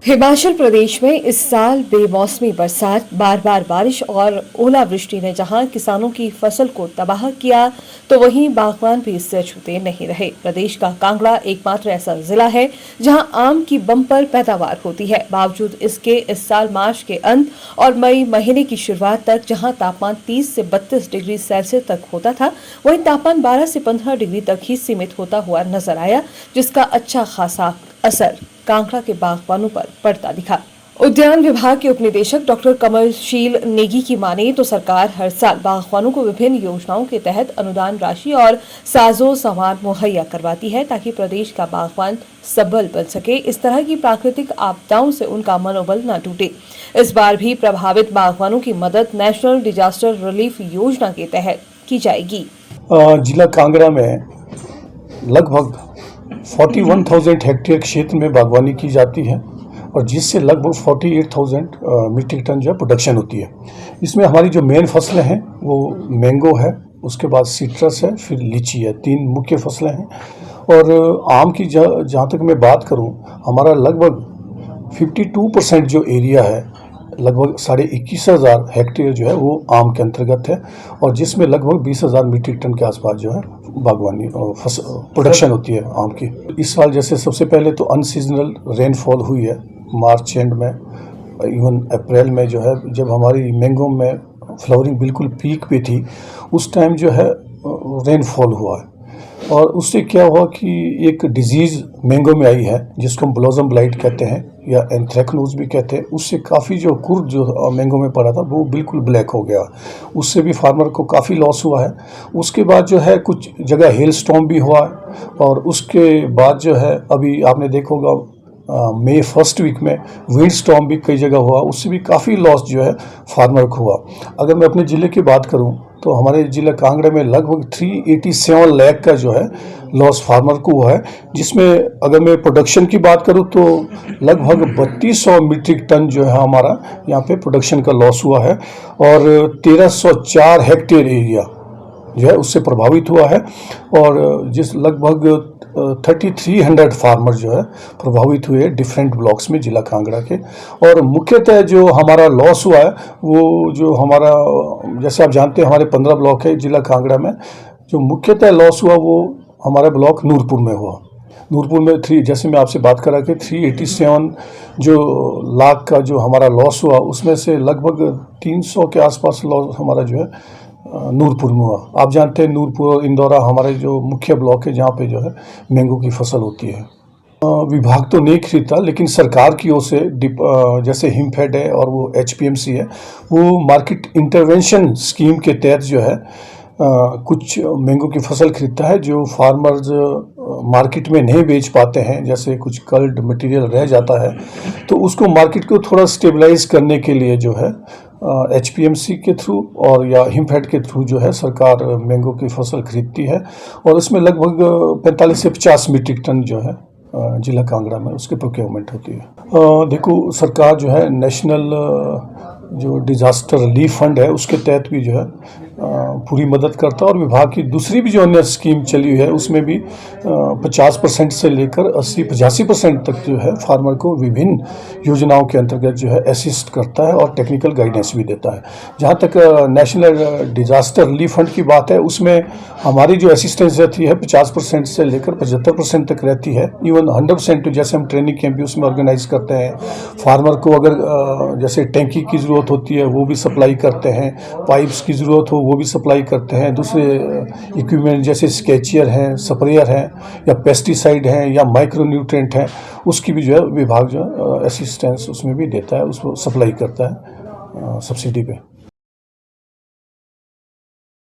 हिमाचल प्रदेश में इस साल बेमौसमी बरसात, बार बार बारिश और ओलावृष्टि ने जहां किसानों की फसल को तबाह किया, तो वहीं बागवान भी इससे अछूते नहीं रहे। प्रदेश का कांगड़ा एकमात्र ऐसा जिला है जहां आम की बम्पर पैदावार होती है। बावजूद इसके इस साल मार्च के अंत और मई महीने की शुरुआत तक जहां तापमान 30 से 32 डिग्री सेल्सियस तक होता था, वहीं तापमान 12 से 15 डिग्री तक ही सीमित होता हुआ नजर आया, जिसका अच्छा खासा असर कांगड़ा के बागवानों पर पड़ता दिखा। उद्यान विभाग के उपनिदेशक डॉक्टर कमलशील नेगी की माने तो सरकार हर साल बागवानों को विभिन्न योजनाओं के तहत अनुदान राशि और साजो सामान मुहैया करवाती है, ताकि प्रदेश का बागवान सबल बन सके। इस तरह की प्राकृतिक आपदाओं से उनका मनोबल न टूटे। इस बार भी प्रभावित बागवानों की मदद नेशनल डिजास्टर रिलीफ योजना के तहत की जाएगी। जिला कांगड़ा में लगभग 41,000 हेक्टेयर क्षेत्र में बागवानी की जाती है और जिससे लगभग 48,000 मीट्रिक टन जो प्रोडक्शन होती है। इसमें हमारी जो मेन फसलें हैं वो मैंगो है, उसके बाद सिट्रस है, फिर लीची है। 3 मुख्य फसलें हैं। और आम की जहाँ तक मैं बात करूँ, हमारा लगभग 52% जो एरिया है, लगभग 21,500 हेक्टेयर जो है वो आम के अंतर्गत है और जिसमें लगभग 20,000 मीट्रिक टन के आसपास जो है बागवानी प्रोडक्शन होती है आम की। इस साल जैसे सबसे पहले तो अनसीजनल रेनफॉल हुई है मार्च एंड में, इवन अप्रैल में जो है, जब हमारी मैंगो में फ्लावरिंग बिल्कुल पीक पे थी, उस टाइम जो है रेनफॉल हुआ है और उससे क्या हुआ कि एक डिजीज़ मैंगो में आई है जिसको हम ब्लॉसम ब्लाइट कहते हैं या एंथ्रेक्नोज भी कहते हैं। उससे काफ़ी जो कुर्द जो मैंगो में पड़ा था वो बिल्कुल ब्लैक हो गया, उससे भी फार्मर को काफ़ी लॉस हुआ है। उसके बाद जो है कुछ जगह हेल स्टॉर्म भी हुआ है और उसके बाद जो है अभी आपने देखा होगा मई फर्स्ट वीक में विंड स्टॉर्म भी कई जगह हुआ, उससे भी काफ़ी लॉस जो है फार्मर को हुआ। अगर मैं अपने ज़िले की बात करूं तो हमारे ज़िला कांगड़ा में लगभग 387 लाख का जो है लॉस फार्मर को हुआ है, जिसमें अगर मैं प्रोडक्शन की बात करूं तो लगभग 3200 मीट्रिक टन जो है हमारा यहाँ पे प्रोडक्शन का लॉस हुआ है और 1304 हेक्टेयर एरिया जो है उससे प्रभावित हुआ है और जिस लगभग 3300 फार्मर जो है प्रभावित हुए डिफरेंट ब्लॉक्स में जिला कांगड़ा के। और मुख्यतः जो हमारा लॉस हुआ है वो जो हमारा, जैसे आप जानते हैं हमारे 15 ब्लॉक है जिला कांगड़ा में, जो मुख्यतः लॉस हुआ वो हमारा ब्लॉक नूरपुर में हुआ। नूरपुर में जैसे मैं आपसे बात करा कि 387 जो लाख का जो हमारा लॉस हुआ, उसमें से लगभग 300 के आसपास लॉस हमारा जो है नूरपुर में हुआ। आप जानते हैं नूरपुर और इंदौरा हमारे जो मुख्य ब्लॉक है जहाँ पे जो है मैंगो की फसल होती है। विभाग तो नहीं खरीदता, लेकिन सरकार की ओर से जैसे हिमफेड है और वो HPMC है, वो मार्केट इंटरवेंशन स्कीम के तहत जो है कुछ मैंगो की फसल खरीदता है जो फार्मर्स मार्केट में नहीं बेच पाते हैं। जैसे कुछ कल्ड मटेरियल रह जाता है तो उसको मार्केट को थोड़ा स्टेबलाइज करने के लिए जो है HPMC के थ्रू और या हिमफेड के थ्रू जो है सरकार मैंगो की फसल खरीदती है और इसमें लगभग 45 से 50 मीट्रिक टन जो है जिला कांगड़ा में उसकी प्रोक्योरमेंट होती है। देखो, सरकार जो है नेशनल जो डिजास्टर रिलीफ फंड है उसके तहत भी जो है पूरी मदद करता है और विभाग की दूसरी भी जो अन्य स्कीम चली हुई है उसमें भी 50% से लेकर 80-85% तक जो है फार्मर को विभिन्न योजनाओं के अंतर्गत जो है असिस्ट करता है और टेक्निकल गाइडेंस भी देता है। जहाँ तक नेशनल डिजास्टर रिलीफ फंड की बात है, उसमें हमारी जो असिस्टेंस रहती है 50% से लेकर 75% तक रहती है। इवन 100% जैसे हम ट्रेनिंग कैंप भी उसमें ऑर्गेनाइज करते हैं। फार्मर को अगर जैसे टैंकी की ज़रूरत होती है वो भी सप्लाई करते हैं, पाइप्स की ज़रूरत हो वो भी सप्लाई करते हैं, दूसरे इक्विपमेंट जैसे स्केचियर हैं, स्प्रेयर हैं या पेस्टिसाइड हैं या माइक्रो न्यूट्रिएंट हैं, उसकी भी जो है विभाग जो असिस्टेंस उसमें भी देता है, उसको सप्लाई करता है सब्सिडी पे।